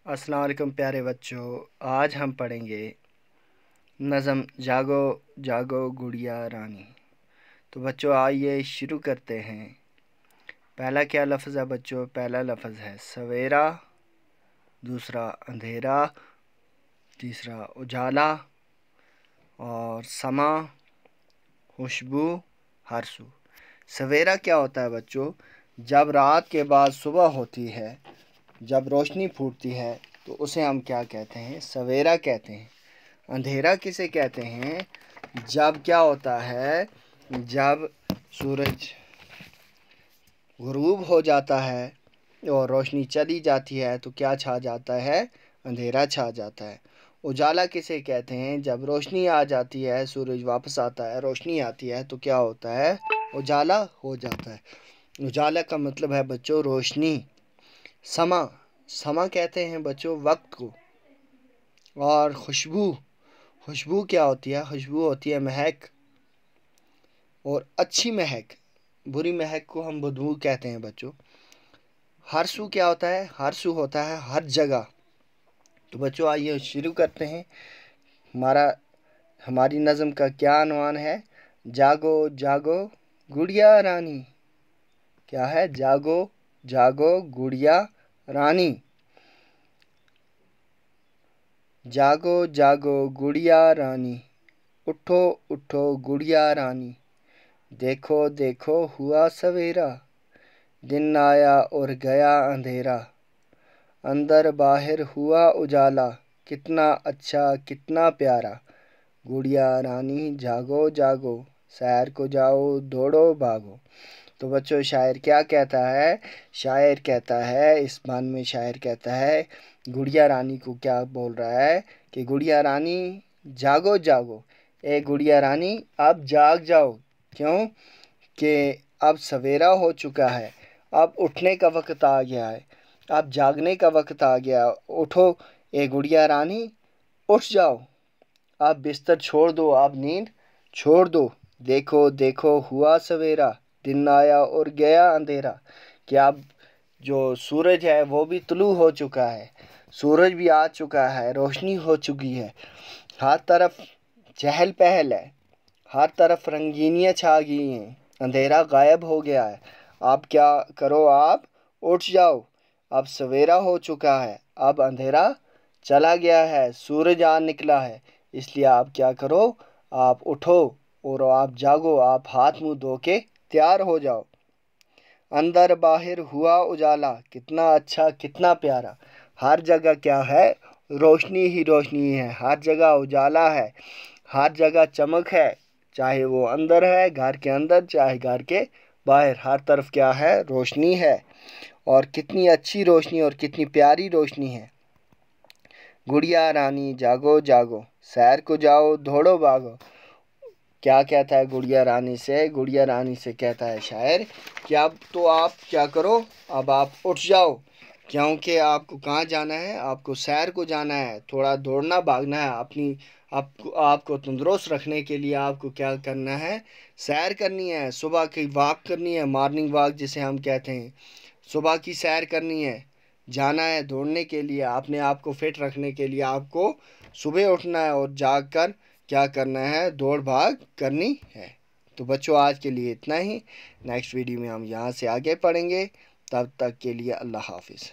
अस्सलाम वालेकुम प्यारे बच्चों। आज हम पढ़ेंगे नज़म जागो जागो गुड़िया रानी। तो बच्चों आइए शुरू करते हैं। पहला क्या लफ्ज़ है बच्चों? पहला लफ्ज़ है सवेरा, दूसरा अंधेरा, तीसरा उजाला और समा, खुशबू, हरसू। सवेरा क्या होता है बच्चों? जब रात के बाद सुबह होती है, जब रोशनी फूटती है तो उसे हम क्या कहते हैं? सवेरा कहते हैं। अंधेरा किसे कहते हैं? जब क्या होता है, जब सूरज गुरूब हो जाता है और रोशनी चली जाती है तो क्या छा जाता है? अंधेरा छा जाता है। उजाला किसे कहते हैं? जब रोशनी आ जाती है, सूरज वापस आता है, रोशनी आती है तो क्या होता है? उजाला हो जाता है। उजाला का मतलब है बच्चों रोशनी। समा, समा कहते हैं बच्चों वक्त को। और खुशबू, खुशबू क्या होती है? खुशबू होती है महक, और अच्छी महक। बुरी महक को हम बदबू कहते हैं बच्चों। हरसू क्या होता है? हरसू होता है हर जगह। तो बच्चों आइए शुरू करते हैं। हमारी नज़म का क्या अनवान है? जागो जागो गुड़िया रानी। क्या है? जागो जागो गुड़िया रानी। जागो जागो गुड़िया रानी, उठो उठो गुड़िया रानी। देखो देखो हुआ सवेरा, दिन आया और गया अंधेरा। अंदर बाहर हुआ उजाला, कितना अच्छा कितना प्यारा। गुड़िया रानी जागो जागो, सैर को जाओ दौड़ो भागो। तो बच्चों शायर क्या कहता है? शायर कहता है, इस बान में शायर कहता है गुड़िया रानी को क्या बोल रहा है कि गुड़िया रानी जागो जागो, ए गुड़िया रानी अब जाग जाओ। क्यों? कि अब सवेरा हो चुका है, अब उठने का वक्त आ गया है, अब जागने का वक्त आ गया। उठो ए गुड़िया रानी, उठ जाओ, अब बिस्तर छोड़ दो, अब नींद छोड़ दो। देखो देखो हुआ सवेरा, दिन आया और गया अंधेरा। कि अब जो सूरज है वो भी तुलू हो चुका है, सूरज भी आ चुका है, रोशनी हो चुकी है, हर तरफ चहल पहल है, हर तरफ रंगीनियाँ छा गई हैं, अंधेरा गायब हो गया है। आप क्या करो? आप उठ जाओ, अब सवेरा हो चुका है, अब अंधेरा चला गया है, सूरज आ निकला है। इसलिए आप क्या करो? आप उठो और आप जागो, आप हाथ मुंह धो के तैयार हो जाओ। अंदर बाहर हुआ उजाला, कितना अच्छा कितना प्यारा। हर जगह क्या है? रोशनी ही रोशनी है, हर जगह उजाला है, हर जगह चमक है। चाहे वो अंदर है, घर के अंदर, चाहे घर के बाहर, हर तरफ क्या है? रोशनी है। और कितनी अच्छी रोशनी और कितनी प्यारी रोशनी है। गुड़िया रानी जागो जागो, सैर को जाओ दौड़ो भागो। क्या कहता है गुड़िया रानी से? गुड़िया रानी से कहता है शायर कि अब तो आप क्या करो? अब आप उठ जाओ, क्योंकि आपको कहाँ जाना है? आपको सैर को जाना है, थोड़ा दौड़ना भागना है। आपको तंदुरुस्त रखने के लिए आपको क्या करना है? सैर करनी है, सुबह की वॉक करनी है, मॉर्निंग वॉक जिसे हम कहते हैं। सुबह की सैर करनी है, जाना है दौड़ने के लिए। अपने आप को फिट रखने के लिए आपको सुबह उठना है और जाग कर क्या करना है? दौड़ भाग करनी है। तो बच्चों आज के लिए इतना ही। नेक्स्ट वीडियो में हम यहाँ से आगे पढ़ेंगे। तब तक के लिए अल्लाह हाफिज़।